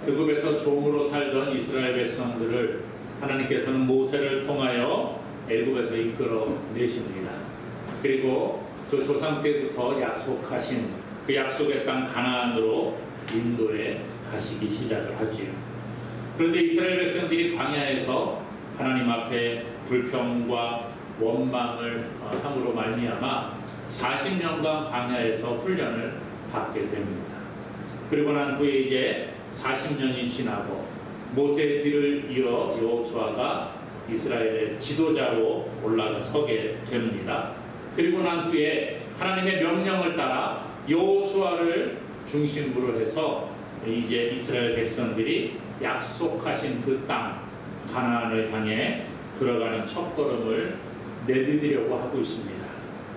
애굽에서 종으로 살던 이스라엘 백성들을 하나님께서는 모세를 통하여 애굽에서 이끌어 내십니다. 그리고 그 조상 때부터 약속하신 그 약속의 땅 가나안으로 인도에 가시기 시작을 하지요. 그런데 이스라엘 백성들이 광야에서 하나님 앞에 불평과 원망을 함으로 말미암아 40년간 광야에서 훈련을 받게 됩니다. 그리고 난 후에 이제 40년이 지나고 모세의 뒤를 이어 여호수아가 이스라엘의 지도자로 올라서게 됩니다. 그리고 난 후에 하나님의 명령을 따라 여호수아를 중심으로 해서 이제 이스라엘 백성들이 약속하신 그 땅 가나안을 향해 들어가는 첫걸음을 내디디려고 하고 있습니다.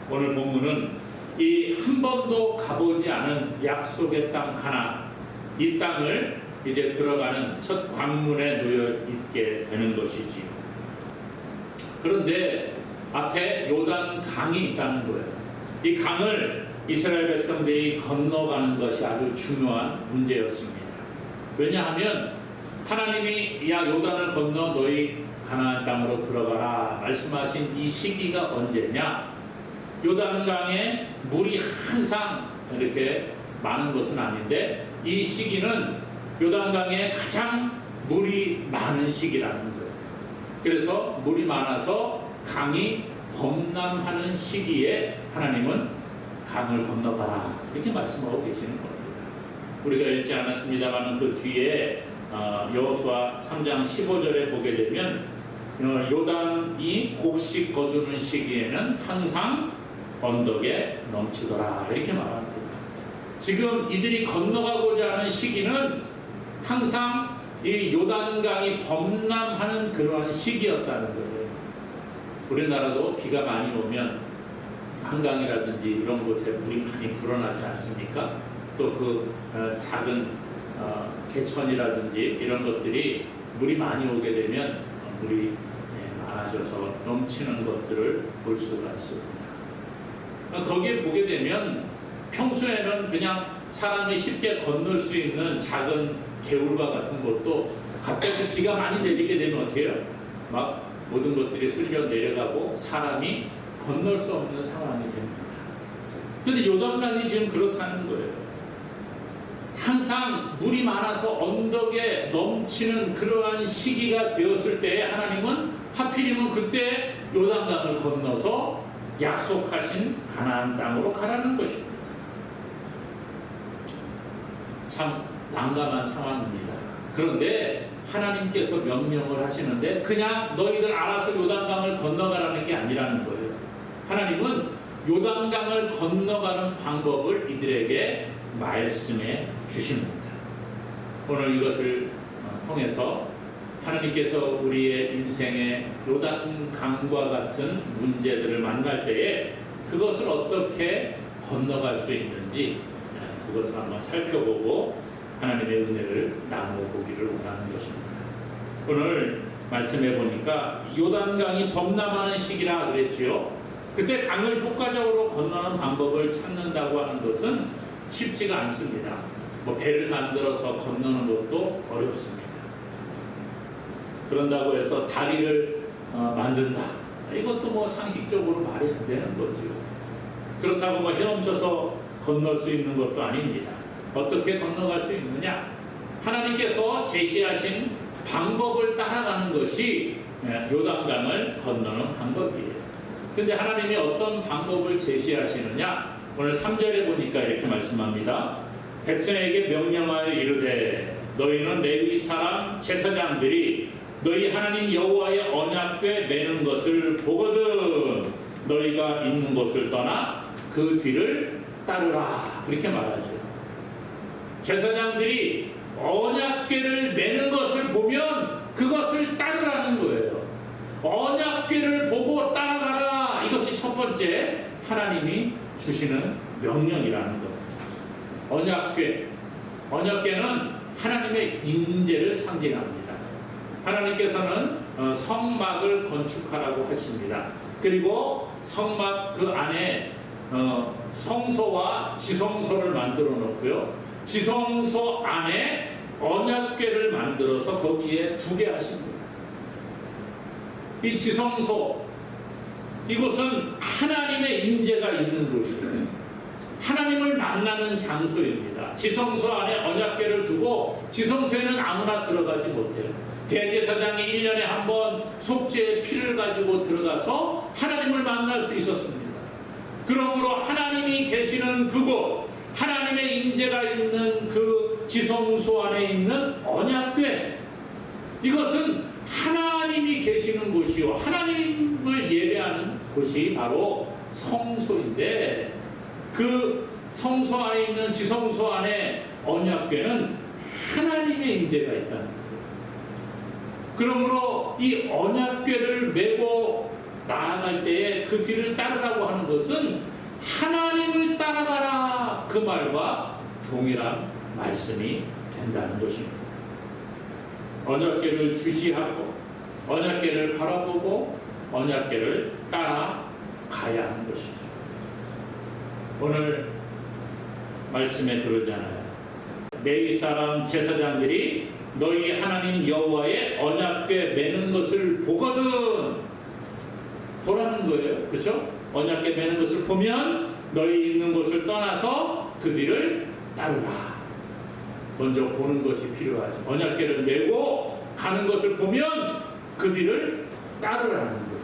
오늘 본문은 이 한 번도 가보지 않은 약속의 땅 가나안, 이 땅을 이제 들어가는 첫 관문에 놓여 있게 되는 것이지요. 그런데 앞에 요단 강이 있다는 거예요. 이 강을 이스라엘 백성들이 건너가는 것이 아주 중요한 문제였습니다. 왜냐하면 하나님이 야 요단을 건너 너희 가나안 땅으로 들어가라 말씀하신 이 시기가 언제냐? 요단강에 물이 항상 이렇게 많은 것은 아닌데 이 시기는 요단강에 가장 물이 많은 시기라는 거예요. 그래서 물이 많아서 강이 범람하는 시기에 하나님은 강을 건너가라 이렇게 말씀하고 계시는 겁니다. 우리가 읽지 않았습니다만 그 뒤에 여호수아 3장 15절에 보게 되면 요단이 곡식 거두는 시기에는 항상 언덕에 넘치더라 이렇게 말합니다. 지금 이들이 건너가고자 하는 시기는 항상 이 요단강이 범람하는 그러한 시기였다는 거예요. 우리나라도 비가 많이 오면 한강이라든지 이런 곳에 물이 많이 불어나지 않습니까? 또 그 작은 개천이라든지 이런 것들이 물이 많이 오게 되면 물이 많아져서 넘치는 것들을 볼 수가 있습니다. 거기에 보게 되면 평소에는 그냥 사람이 쉽게 건널 수 있는 작은 개울과 같은 것도 갑자기 비가 많이 내리게 되면 어떻게 해요? 막 모든 것들이 쓸려 내려가고 사람이 건널 수 없는 상황이 됩니다. 그런데 요단강이 지금 그렇다는 거예요. 항상 물이 많아서 언덕에 넘치는 그러한 시기가 되었을 때에 하나님은 하필이면 그때 요단강을 건너서 약속하신 가나안 땅으로 가라는 것입니다. 참 난감한 상황입니다. 그런데 하나님께서 명령을 하시는데 그냥 너희들 알아서 요단강을 건너가라는 게 아니라는 거예요. 하나님은 요단강을 건너가는 방법을 이들에게 말씀해 주십니다. 오늘 이것을 통해서 하나님께서 우리의 인생의 요단강과 같은 문제들을 만날 때에 그것을 어떻게 건너갈 수 있는지 그것을 한번 살펴보고 하나님의 은혜를 나눠보기를 원하는 것입니다. 오늘 말씀해 보니까 요단강이 범람하는 시기라 그랬지요. 그때 강을 효과적으로 건너는 방법을 찾는다고 하는 것은 쉽지가 않습니다. 배를 만들어서 건너는 것도 어렵습니다. 그런다고 해서 다리를 만든다. 이것도 상식적으로 말이 안 되는 거죠. 그렇다고 헤엄쳐서 건널 수 있는 것도 아닙니다. 어떻게 건너갈 수 있느냐? 하나님께서 제시하신 방법을 따라가는 것이 요단강을 건너는 방법이에요. 근데 하나님이 어떤 방법을 제시하시느냐? 오늘 3절에 보니까 이렇게 말씀합니다. 백성에게 명령하여 이르되 너희는 레위 사람 제사장들이 너희 하나님 여호와의 언약궤 매는 것을 보거든 너희가 있는 곳을 떠나 그 뒤를 따르라 그렇게 말하죠. 제사장들이 언약궤를 매는 것을 보면 그것을 따르라는 거예요. 언약궤를 보고 따라가라. 이것이 첫 번째 하나님이 주시는 명령이라는 겁니다. 언약궤는 하나님의 임재를 상징합니다. 하나님께서는 성막을 건축하라고 하십니다. 그리고 성막 그 안에 성소와 지성소를 만들어 놓고요. 지성소 안에 언약궤를 만들어서 거기에 두게 하십니다. 이 지성소, 이곳은 하나님의 임재가 있는 곳이에요. 하나님을 만나는 장소입니다. 지성소 안에 언약궤를 두고 지성소에는 아무나 들어가지 못해요. 대제사장이 1년에 한 번 속죄의 피를 가지고 들어가서 하나님을 만날 수 있었습니다. 그러므로 하나님이 계시는 그곳, 하나님의 임재가 있는 그 지성소 안에 있는 언약궤, 이것은 하나님이 계시는 곳이요, 하나님을 예배하는 곳이 바로 성소인데, 그 성소 안에 있는 지성소 안에 언약궤는 하나님의 임재가 있다는 거예요. 그러므로 이 언약궤를 메고 나아갈 때에 그 길을 따르라고 하는 것은 하나님을 따라가라, 그 말과 동일한 말씀이 된다는 것입니다. 언약궤를 주시하고 언약궤를 바라보고 언약궤를 따라가야 하는 것이죠. 오늘 말씀에 그러잖아요. 레위 사람 제사장들이 너희 하나님 여호와의 언약궤 매는 것을 보거든, 보라는 거예요. 그렇죠? 언약궤 매는 것을 보면 너희 있는 곳을 떠나서 그 뒤를 따르라. 먼저 보는 것이 필요하죠. 언약궤를 메고 가는 것을 보면 그 뒤를 따르라는 거예요.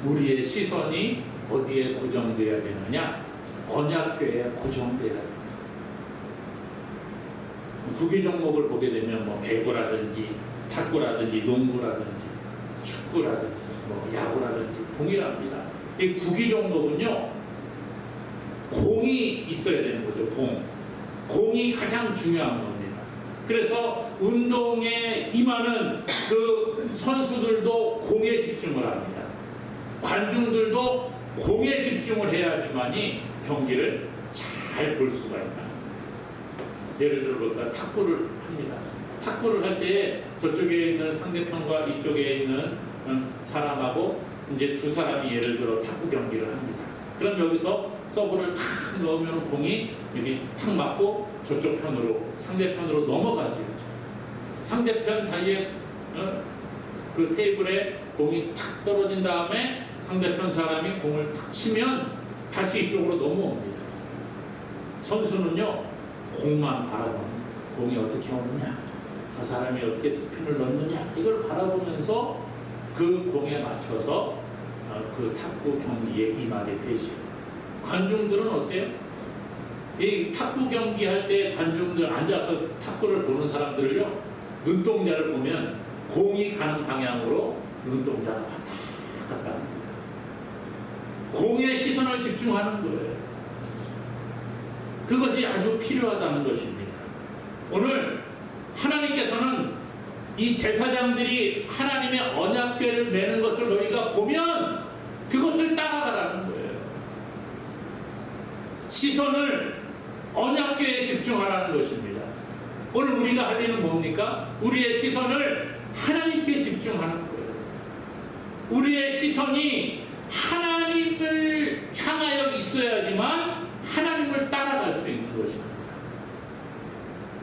우리의 시선이 어디에 고정되어야 되느냐? 언약궤에 고정되어야 됩니다. 구기 종목을 보게 되면 뭐 배구라든지 탁구라든지 농구라든지 축구라든지 뭐 야구라든지 동일합니다. 이 구기 종목은요, 공이 있어야 되는 거죠. 공이 가장 중요한 겁니다. 그래서 운동에 임하는 그 선수들도 공에 집중을 합니다. 관중들도 공에 집중을 해야지만이 경기를 잘 볼 수가 있다. 예를 들어 볼까, 탁구를 합니다. 탁구를 할 때 저쪽에 있는 상대편과 이쪽에 있는 사람하고 이제 두 사람이 예를 들어 탁구 경기를 합니다. 그럼 여기서 서브를 탁 넣으면 공이 여기 탁 맞고 저쪽 편으로, 상대편으로 넘어가죠. 상대편 사이에 그 테이블에 공이 탁 떨어진 다음에 상대편 사람이 공을 탁 치면 다시 이쪽으로 넘어옵니다. 선수는요, 공만 바라보는, 공이 어떻게 오느냐, 저 사람이 어떻게 스핀을 넣느냐, 이걸 바라보면서 그 공에 맞춰서 그 탁구 경기에 임하게 되죠. 관중들은 어때요? 이 탁구 경기 할 때 관중들 앉아서 탁구를 보는 사람들을요, 눈동자를 보면 공이 가는 방향으로 눈동자가 왔다 갔다 합니다. 공에 시선을 집중하는 거예요. 그것이 아주 필요하다는 것입니다. 오늘 하나님께서는 이 제사장들이 하나님의 언약궤를 매는 것을 너희가 보면 그것을 따라가라는 거예요. 시선을 언약궤에 집중하라는 것입니다. 오늘 우리가 할 일은 뭡니까? 우리의 시선을 하나님께 집중하는 거예요. 우리의 시선이 하나님을 향하여 있어야지만 하나님을 따라갈 수 있는 것입니다.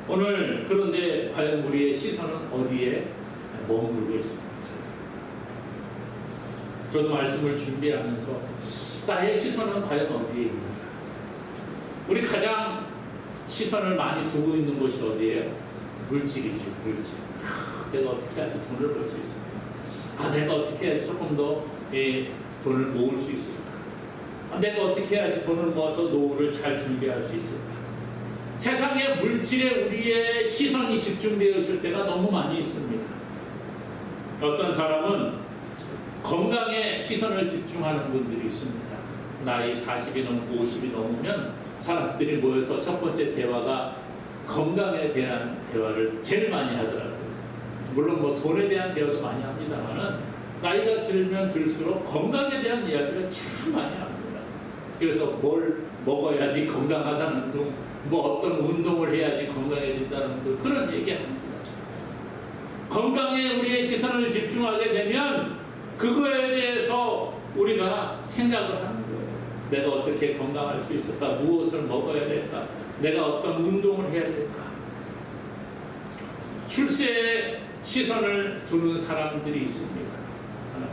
오늘 그런데 과연 우리의 시선은 어디에 머무르고 있습니까? 저도 말씀을 준비하면서 나의 시선은 과연 어디에 있는가? 우리 가장 시선을 많이 두고 있는 곳이 어디예요? 물질이죠, 물질. 내가 어떻게 해야지 돈을 벌 수 있을까? 내가 어떻게 해야지 조금 더 돈을 모을 수 있을까? 내가 어떻게 해야지 돈을 모아서 노후를 잘 준비할 수 있을까? 세상의 물질에 우리의 시선이 집중되어 있을 때가 너무 많이 있습니다. 어떤 사람은 건강에 시선을 집중하는 분들이 있습니다. 나이 40이 넘고 50이 넘으면 사람들이 모여서 첫 번째 대화가 건강에 대한 대화를 제일 많이 하더라고요. 물론 뭐 돈에 대한 대화도 많이 합니다만은 나이가 들면 들수록 건강에 대한 이야기를 참 많이 합니다. 그래서 뭘 먹어야지 건강하다는 둥, 뭐 어떤 운동을 해야지 건강해진다는 둥, 그런 얘기합니다. 건강에 우리의 시선을 집중하게 되면 그거에 대해서 우리가 생각을 하는 거예요. 내가 어떻게 건강할 수 있을까? 무엇을 먹어야 될까? 내가 어떤 운동을 해야 될까? 출세에 시선을 두는 사람들이 있습니다.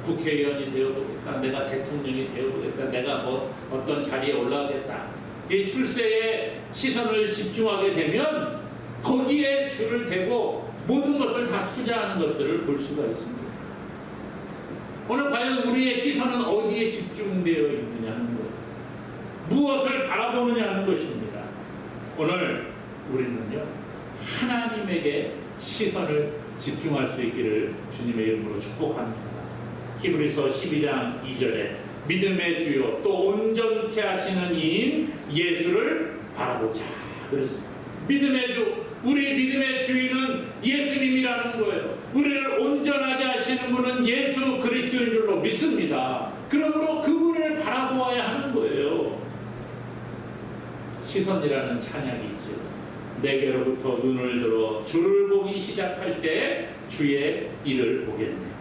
국회의원이 되어보겠다, 내가 대통령이 되어보겠다, 내가 뭐 어떤 자리에 올라가겠다. 이 출세에 시선을 집중하게 되면 거기에 줄을 대고 모든 것을 다 투자하는 것들을 볼 수가 있습니다. 오늘 과연 우리의 시선은 어디에 집중되어 있느냐는 거예요. 무엇을 바라보느냐는 것입니다. 오늘 우리는요, 하나님에게 시선을 집중할 수 있기를 주님의 이름으로 축복합니다. 히브리서 12장 2절에 믿음의 주요 또 온전케 하시는 이인 예수를 바라보자 그랬습니다. 믿음의 주, 우리 믿음의 주인은 예수님이라는 거예요. 우리를 온전하게 하시는 분은 예수 그리스도인 줄로 믿습니다. 그러므로 그분을 바라보아야 하는 거예요. 시선이라는 찬양이 있죠. 내게로부터 눈을 들어 주를 보기 시작할 때 주의 일을 보겠네.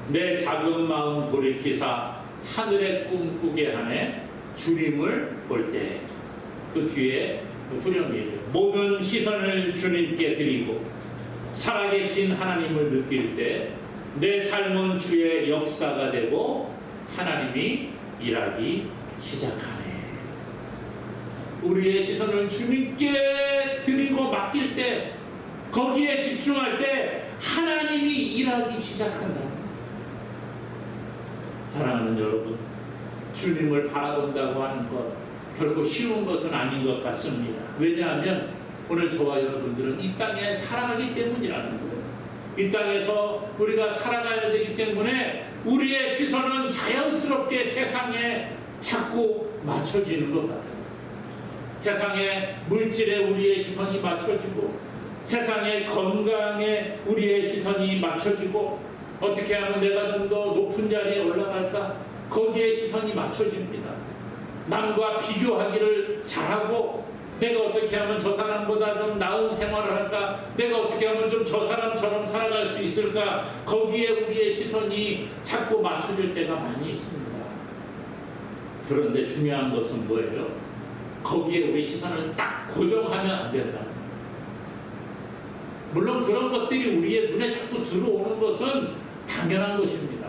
내 작은 마음 돌이키사 하늘의 꿈꾸게 하네. 주님을 볼 때 그 뒤에 후렴이에요. 모든 시선을 주님께 드리고 살아계신 하나님을 느낄 때 내 삶은 주의 역사가 되고 하나님이 일하기 시작하네. 우리의 시선을 주님께 드리고 맡길 때, 거기에 집중할 때 하나님이 일하기 시작한다. 사랑하는 여러분, 주님을 바라본다고 하는 것 결코 쉬운 것은 아닌 것 같습니다. 왜냐하면 오늘 저와 여러분들은 이 땅에 살아가기 때문이라는 거예요. 이 땅에서 우리가 살아가야 되기 때문에 우리의 시선은 자연스럽게 세상에 자꾸 맞춰지는 것 같아요. 세상의 물질에 우리의 시선이 맞춰지고, 세상의 건강에 우리의 시선이 맞춰지고, 어떻게 하면 내가 좀 더 높은 자리에 올라갈까? 거기에 시선이 맞춰집니다. 남과 비교하기를 잘하고, 내가 어떻게 하면 저 사람보다 좀 나은 생활을 할까? 내가 어떻게 하면 좀 저 사람처럼 살아갈 수 있을까? 거기에 우리의 시선이 자꾸 맞춰질 때가 많이 있습니다. 그런데 중요한 것은 뭐예요? 거기에 우리 시선을 딱 고정하면 안 된다. 물론 그런 것들이 우리의 눈에 자꾸 들어오는 것은 당연한 것입니다.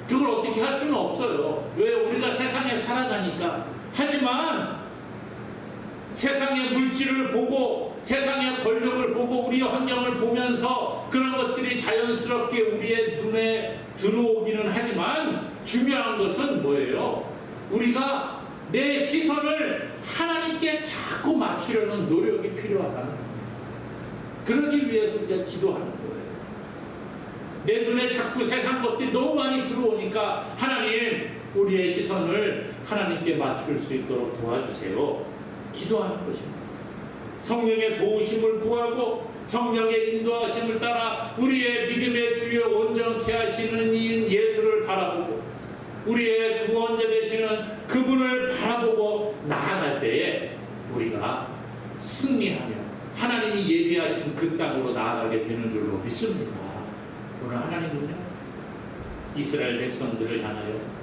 그걸 어떻게 할 수는 없어요. 왜? 우리가 세상에 살아가니까. 하지만 세상의 물질을 보고, 세상의 권력을 보고, 우리의 환경을 보면서 그런 것들이 자연스럽게 우리의 눈에 들어오기는 하지만 중요한 것은 뭐예요? 우리가 내 시선을 하나님께 자꾸 맞추려는 노력이 필요하다는 겁니다. 그러기 위해서 우리가 기도하는 거예요. 내 눈에 자꾸 세상 것들이 너무 많이 들어오니까 하나님, 우리의 시선을 하나님께 맞출 수 있도록 도와주세요. 기도하는 것입니다. 성령의 도우심을 구하고 성령의 인도하심을 따라 우리의 믿음의 주여 온전케 하시는 이인 예수를 바라보고 우리의 구원자 되시는 그분을 바라보고 나아갈 때에 우리가 승리하며 하나님이 예비하신 그 땅으로 나아가게 되는 줄로 믿습니다. 오늘 하나님은요, 이스라엘 백성들을 향하여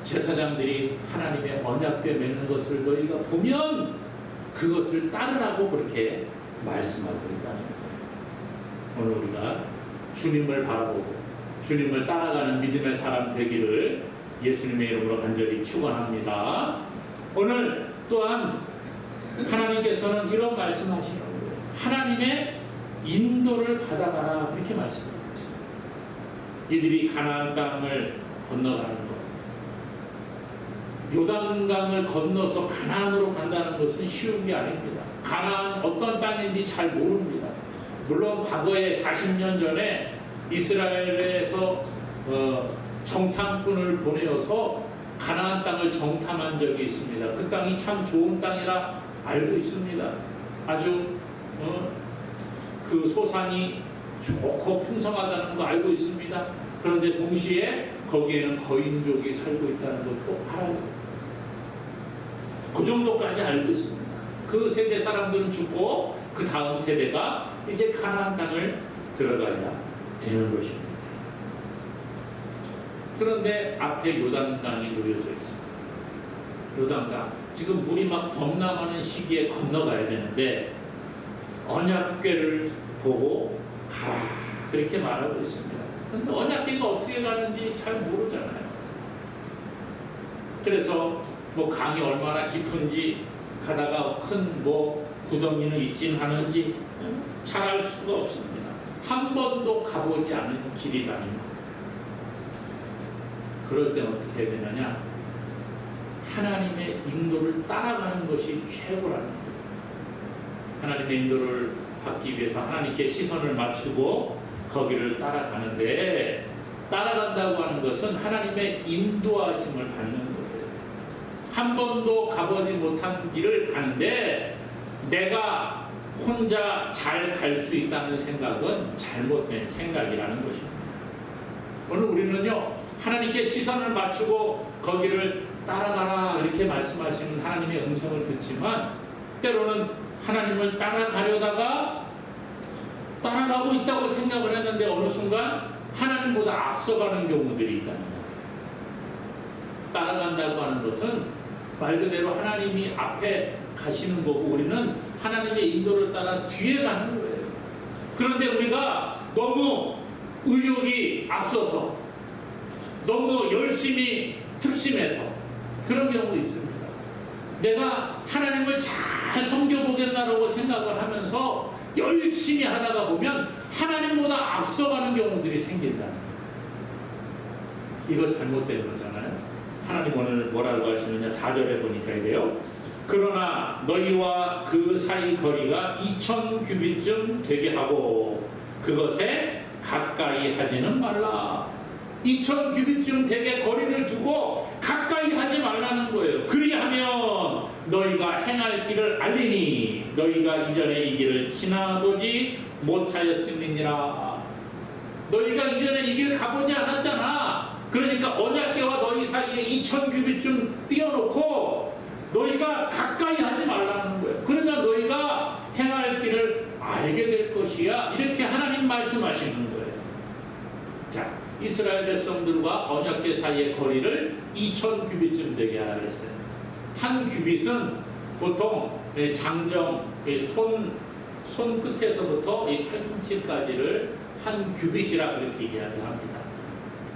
제사장들이 하나님의 언약궤 매는 것을 너희가 보면 그것을 따르라고 그렇게 말씀하고 있다는 거예요. 오늘 우리가 주님을 바라보고 주님을 따라가는 믿음의 사람 되기를 예수님의 이름으로 간절히 축원합니다. 오늘 또한 하나님께서는 이런 말씀하시는 거예요. 하나님의 인도를 받아가라, 이렇게 말씀하고 있어요. 이들이 가나안 땅을 건너가는 것, 요단강을 건너서 가나안으로 간다는 것은 쉬운 게 아닙니다. 가나안 어떤 땅인지 잘 모릅니다. 물론 과거에 40년 전에 이스라엘에서 정탐꾼을 보내어서 가나안 땅을 정탐한 적이 있습니다. 그 땅이 참 좋은 땅이라 알고 있습니다. 아주 그 소산이 좋고 풍성하다는 거 알고 있습니다. 그런데 동시에 거기에는 거인족이 살고 있다는 것도 알아요. 그 정도까지 알고 있습니다. 그 세대 사람들은 죽고 그 다음 세대가 이제 가나안 땅을 들어가야 되는 것입니다. 그런데 앞에 요단강이 놓여져 있어요. 요단강. 지금 물이 막 범람하는 시기에 건너가야 되는데 언약궤를 보고 가라 그렇게 말하고 있습니다. 그런데 언약궤가 어떻게 가는지 잘 모르잖아요. 그래서 뭐 강이 얼마나 깊은지 가다가 큰 뭐 구덩이는 있진 않은지 잘 알 수가 없습니다. 한 번도 가보지 않은 길이라는 거. 그럴 때 어떻게 해야 되느냐? 하나님의 인도를 따라가는 것이 최고라는 거예요. 하나님의 인도를 받기 위해서 하나님께 시선을 맞추고 거기를 따라가는데, 따라간다고 하는 것은 하나님의 인도하심을 받는 거예요. 한 번도 가보지 못한 길을 가는데 내가 혼자 잘 갈 수 있다는 생각은 잘못된 생각이라는 것입니다. 오늘 우리는요, 하나님께 시선을 맞추고 거기를 따라가라 이렇게 말씀하시는 하나님의 음성을 듣지만, 때로는 하나님을 따라가려다가 따라가고 있다고 생각을 했는데 어느 순간 하나님보다 앞서가는 경우들이 있다는 거예요. 따라간다고 하는 것은 말 그대로 하나님이 앞에 가시는 거고 우리는 하나님의 인도를 따라 뒤에 가는 거예요. 그런데 우리가 너무 의욕이 앞서서 너무 열심히 특심해서 그런 경우 있습니다. 내가 하나님을 잘 섬겨보겠다라고 생각을 하면서 열심히 하다가 보면 하나님보다 앞서가는 경우들이 생긴다는 거예요. 이거 잘못된 거잖아요. 하나님 오늘 뭐라고 하시느냐, 4절에 보니까 이래요. 그러나 너희와 그 사이 거리가 2000규빗쯤 되게 하고 그것에 가까이 하지는 말라. 2000규빗쯤 되게 거리를 두고 가까이 하지 말라는 거예요. 그리하면 너희가 행할 길을 알리니 너희가 이전에 이 길을 지나보지 못하였음이니라. 너희가 이전에 이 길 가보지 않았잖아. 그러니까 언약궤와 너희 사이에 2000규빗쯤 띄워놓고 너희가 가까이 하지 말라는 거예요. 그러면 너희가 행할 길을 알게 될 것이야. 이렇게 하나님 말씀하시는 거예요. 자, 이스라엘 백성들과 언약궤 사이의 거리를 2000규빗쯤 되게 하라 그랬어요. 한 규빗은 보통 장정, 손 끝에서부터 이 팔꿈치까지를 한 규빗이라 그렇게 이야기합니다.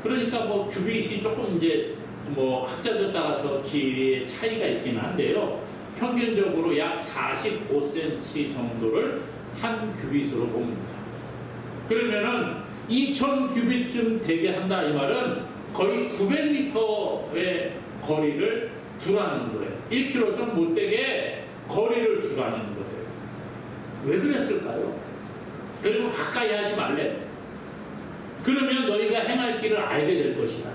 그러니까 뭐 규빗이 조금 이제 뭐 학자들 따라서 길이의 차이가 있긴 한데요. 평균적으로 약 45cm 정도를 한 규빗으로 봅니다. 그러면은 2000규빗쯤 되게 한다 이 말은 거의 900m의 거리를 두라는 거예요. 1km 좀 못 되게 거리를 두라는 거예요. 왜 그랬을까요? 그리고 가까이 하지 말래? 그러면 너희가 행할 길을 알게 될 것이다.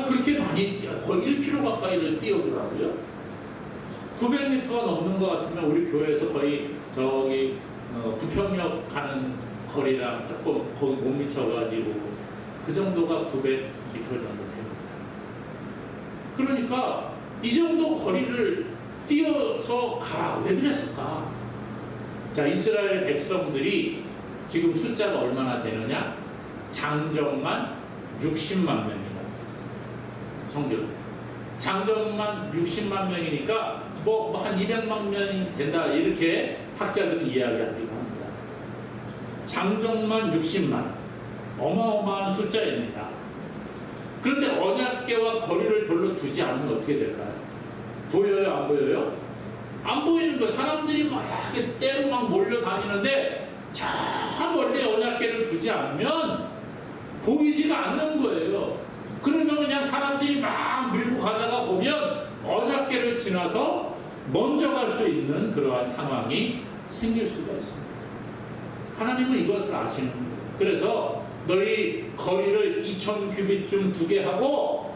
그렇게 많이 거의 1km 가까이를 뛰어보라고요? 900m가 넘는 것 같으면 우리 교회에서 거의 저기 부평역 가는 거리랑 조금 거기 못 미쳐가지고 그 정도가 900m 정도 됩니다. 그러니까 이 정도 거리를 뛰어서 가라. 왜 그랬을까? 자, 이스라엘 백성들이 지금 숫자가 얼마나 되느냐? 장정만 60만 명이라고 했어요. 성경. 장정만 60만 명이니까 뭐 한 200만 명이 된다 이렇게 학자들은 이야기하기도 합니다. 장정만 60만. 어마어마한 숫자입니다. 그런데 언약궤와 거리를 별로 두지 않으면 어떻게 될까요? 보여요? 안 보여요? 안 보이는 거. 사람들이 막 이렇게 때로 막 몰려다니는데 저 멀리 언약궤를 두지 않으면 보이지가 않는 거예요. 그러면 그냥 사람들이 막 밀고 가다가 보면 언약궤를 지나서 먼저 갈 수 있는 그러한 상황이 생길 수가 있습니다. 하나님은 이것을 아시는 거예요. 그래서 너희 거리를 2000규빗쯤 두게 하고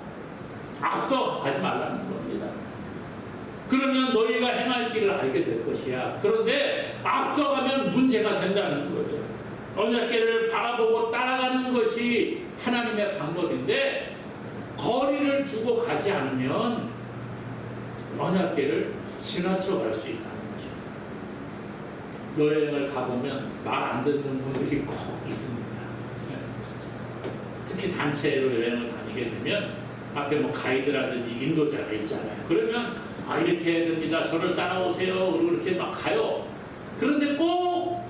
앞서 가지 말라는 겁니다. 그러면 너희가 행할 길을 알게 될 것이야. 그런데 앞서가면 문제가 된다는 거죠. 언약궤를 바라보고 따라가는 것이 하나님의 방법인데 거리를 두고 가지 않으면 언약궤를 지나쳐 갈 수 있다는 것입니다. 여행을 가보면 말 안 듣는 분들이 꼭 있습니다. 특히 단체로 여행을 다니면 다니게 되면 앞에 뭐 가이드라든지 인도자가 있잖아요. 그러면 이렇게 해야 됩니다. 저를 따라오세요. 그리고 이렇게 막 가요. 그런데 꼭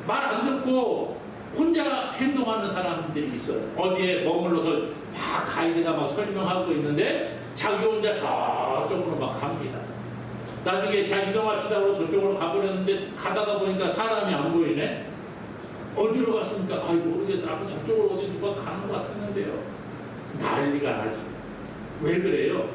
말 안 듣고 혼자 행동하는 사람들이 있어요. 어디에 머물러서 막 가이드가 막 설명하고 있는데 자기 혼자 저쪽으로 막 갑니다. 나중에 자 이동합시다 고 저쪽으로 가버렸는데 가다가 보니까 사람이 안 보이네. 어디로 갔습니까? 모르겠어요. 아까 저쪽으로 어디 누가 가는 것 같았는데요. 난리가 나죠. 왜 그래요?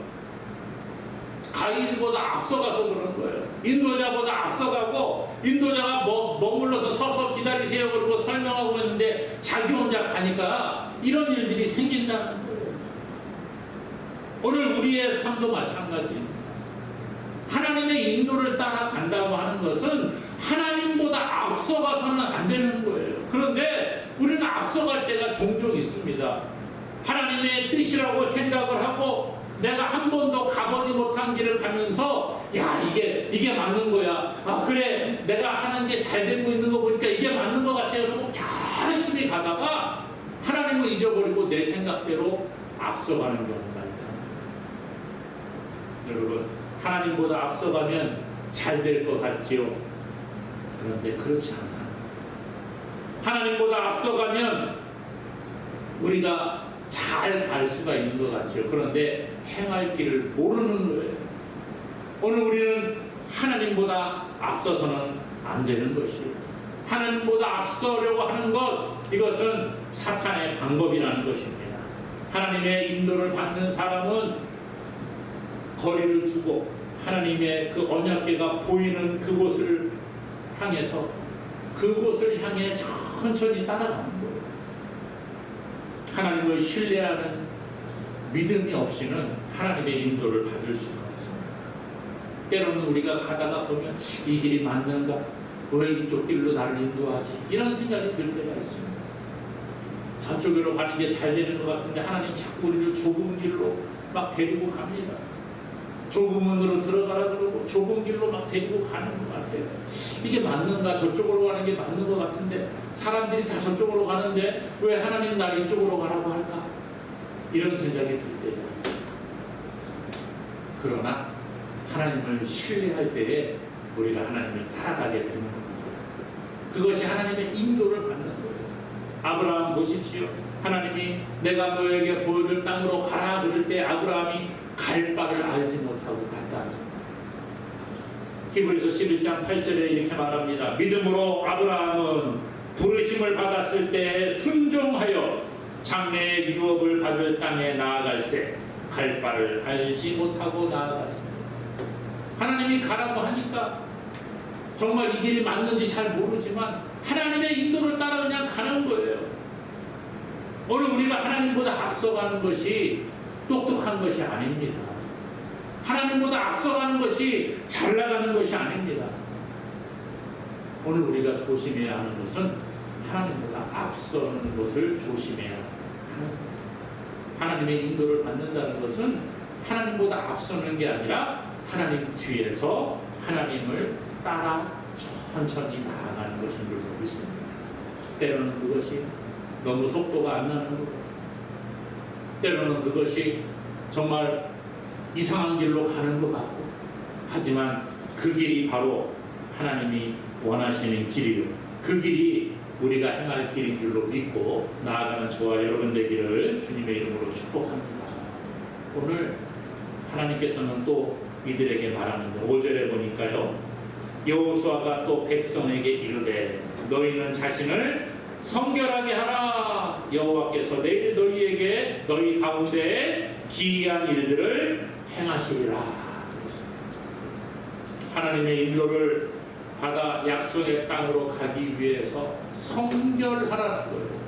가이드보다 앞서가서 그런 거예요. 인도자보다 앞서가고 인도자가 머물러서 서서 기다리세요 그러고 설명하고 있는데 자기 혼자 가니까 이런 일들이 생긴다는 거예요. 오늘 우리의 삶도 마찬가지입니다. 하나님의 인도를 따라간다고 하는 것은 하나님보다 앞서가서는 안 되는 거예요. 그런데 우리는 앞서갈 때가 종종 있습니다. 하나님의 뜻이라고 생각을 하고 내가 한 번도 가보지 못한 길을 가면서 이게 맞는 거야. 그래 내가 하는 게 잘 되고 있는 거 보니까 이게 맞는 것 같아요. 그러고 열심히 가다가 하나님을 잊어버리고 내 생각대로 앞서가는 경우가 있다. 여러분 하나님보다 앞서가면 잘 될 것 같지요. 그런데 그렇지 않다. 하나님보다 앞서가면 우리가 잘 갈 수가 있는 것 같죠. 그런데 행할 길을 모르는 거예요. 오늘 우리는 하나님보다 앞서서는 안 되는 것이에요. 하나님보다 앞서려고 하는 것, 이것은 사탄의 방법이라는 것입니다. 하나님의 인도를 받는 사람은 거리를 두고 하나님의 그 언약궤가 보이는 그곳을 향해서 그곳을 향해 천천히 따라가는 거예요. 하나님을 신뢰하는 믿음이 없이는 하나님의 인도를 받을 수가 없습니다. 때로는 우리가 가다가 보면 이 길이 맞는가? 왜 이쪽 길로 나를 인도하지? 이런 생각이 들 때가 있습니다. 저쪽으로 가는 게 잘 되는 것 같은데 하나님 자꾸 우리를 좁은 길로 막 데리고 갑니다. 좁은 문으로 들어가라 그러고 좁은 길로 막 데리고 가는 것 같아요. 이게 맞는가? 저쪽으로 가는 게 맞는 것 같은데 사람들이 다 저쪽으로 가는데 왜 하나님 날 이쪽으로 가라고 할까? 이런 생각이 들 때가 그러나 하나님을 신뢰할 때에 우리가 하나님을 따라가게 되는 겁니다. 그것이 하나님의 인도를 받는 거예요. 아브라함 보십시오. 하나님이 내가 너에게 보여줄 땅으로 가라 그럴 때 아브라함이 갈 바를 알지 못하고 갔다. 히브리서 11장 8절에 이렇게 말합니다. 믿음으로 아브라함은 부르심을 받았을 때 순종하여 장래의 유업을 받을 땅에 나아갈새 갈 바를 알지 못하고 나아갔습니다. 하나님이 가라고 하니까 정말 이 길이 맞는지 잘 모르지만 하나님의 인도를 따라 그냥 가는 거예요. 오늘 우리가 하나님보다 앞서가는 것이 똑똑한 것이 아닙니다. 하나님보다 앞서가는 것이 잘 나가는 것이 아닙니다. 오늘 우리가 조심해야 하는 것은 하나님보다 앞서는 것을 조심해야 하는 것. 하나님의 인도를 받는다는 것은 하나님보다 앞서는 게 아니라 하나님 뒤에서 하나님을 따라 천천히 나아가는 것인 줄 믿습니다. 때로는 그것이 너무 속도가 안 나는 것, 때로는 그것이 정말 이상한 길로 가는 것 같고, 하지만 그 길이 바로 하나님이 원하시는 길이요, 그 길이 우리가 행할 길인 줄로 믿고 나아가는 저와 여러분 되기를 주님의 이름으로 축복합니다. 오늘 하나님께서는 또 이들에게 말하는데 5절에 보니까요, 여호수아가 또 백성에게 이르되 너희는 자신을 성결하게 하라. 여호와께서 내일 너희에게 너희 가운데 기이한 일들을 행하시리라. 하나님의 인도를 받아 약속의 땅으로 가기 위해서 성결하라는 거예요.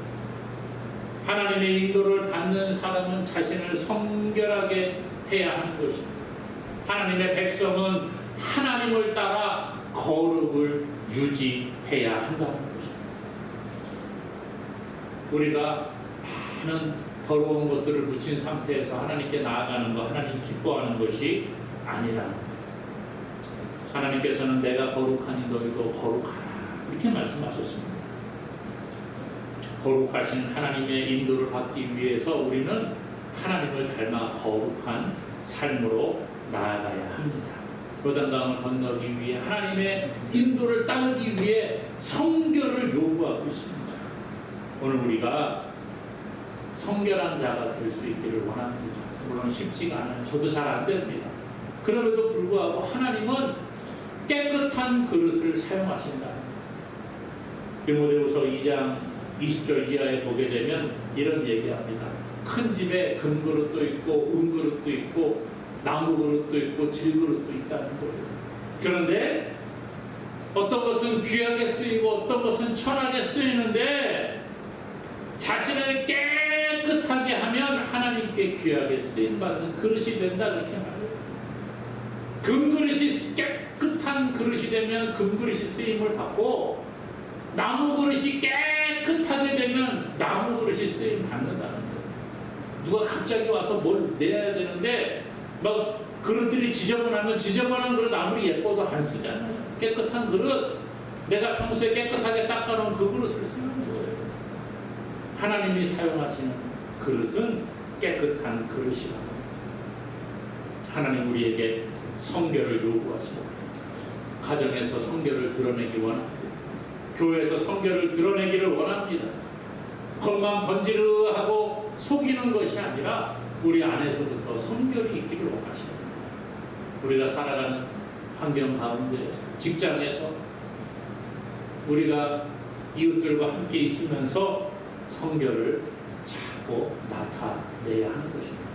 하나님의 인도를 받는 사람은 자신을 성결하게 해야 하는 것입니다. 하나님의 백성은 하나님을 따라 거룩을 유지해야 한다는 것입니다. 우리가 많은 더러운 것들을 묻힌 상태에서 하나님께 나아가는 것, 하나님 기뻐하는 것이 아니라, 하나님께서는 내가 거룩하니 너희도 거룩하라 이렇게 말씀하셨습니다. 거룩하신 하나님의 인도를 받기 위해서 우리는 하나님을 닮아 거룩한 삶으로 나아가야 합니다. 요단강을 건너기 위해 하나님의 인도를 따르기 위해 성결을 요구하고 있습니다. 오늘 우리가 성결한 자가 될 수 있기를 원합니다. 물론 쉽지가 않아요. 저도 잘 안 됩니다. 그럼에도 불구하고 하나님은 깨끗한 그릇을 사용하신다. 디모데후서 2장 20절 이하에 보게 되면 이런 얘기합니다. 큰 집에 금그릇도 있고 은그릇도 있고 나무그릇도 있고 질그릇도 있다는 거예요. 그런데 어떤 것은 귀하게 쓰이고 어떤 것은 천하게 쓰이는데 자신을 깨끗하게 하면 하나님께 귀하게 쓰임받는 그릇이 된다, 그렇게 말해요. 금그릇이 깨끗한 그릇이 되면 금그릇이 쓰임을 받고 나무그릇이 깨끗하게 되면 나무그릇이 쓰임 받는다는 거예요. 누가 갑자기 와서 뭘 내야 되는데 막 그릇들이 지저분하면 지저분한 그릇 아무리 예뻐도 안 쓰잖아요. 깨끗한 그릇, 내가 평소에 깨끗하게 닦아놓은 그 그릇을 쓰는 거예요. 하나님이 사용하시는 그릇은 깨끗한 그릇이라고. 하나님 우리에게 성결을 요구하시고 가정에서 성결을 드러내기 원합니다. 교회에서 성결을 드러내기를 원합니다. 겉만 번지르하고 속이는 것이 아니라 우리 안에서부터 성결이 있기를 원하십니다. 우리가 살아가는 환경 가운데에서, 직장에서 우리가 이웃들과 함께 있으면서 성결을 자꾸 나타내야 하는 것입니다.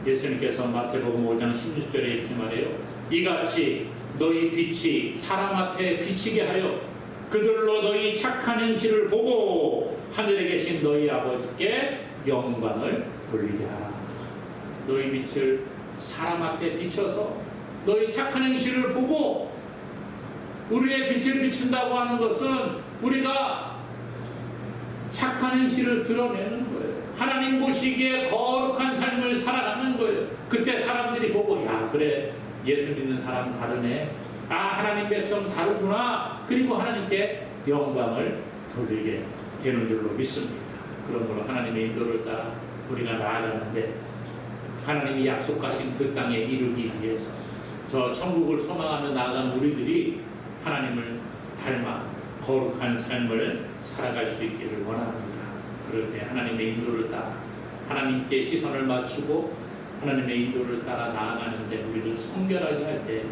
예수님께서 마태복음 5장 16절에 이렇게 말해요. 이같이 너희 빛이 사람 앞에 비치게 하여 그들로 너희 착한 행실을 보고 하늘에 계신 너희 아버지께 영광을 돌리게 하라. 너희 빛을 사람 앞에 비춰서 너희 착한 행실을 보고, 우리의 빛을 비춘다고 하는 것은 우리가 착한 행실을 드러내는 거예요. 하나님 보시기에 거룩한 삶을 살아가는 거예요. 그때 사람들이 보고, 야, 그래, 예수 믿는 사람 다르네, 아, 하나님 백성 다르구나, 그리고 하나님께 영광을 돌리게 되는 줄로 믿습니다. 그러므로 하나님의 인도를 따라 우리가 나아가는데, 하나님이 약속하신 그 땅에 이르기 위해서 저 천국을 소망하며 나아간 우리들이 하나님을 닮아 거룩한 삶을 살아갈 수 있기를 원합니다. 그럴 때 하나님의 인도를 따라 하나님께 시선을 맞추고 하나님의 인도를 따라 나아가는데 우리를 성결하게 할 때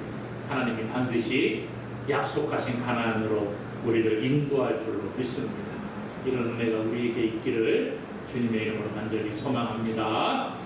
하나님이 반드시 약속하신 가나안으로 우리를 인도할 줄로 믿습니다. 이런 은혜가 우리에게 있기를 주님의 이름으로 간절히 소망합니다.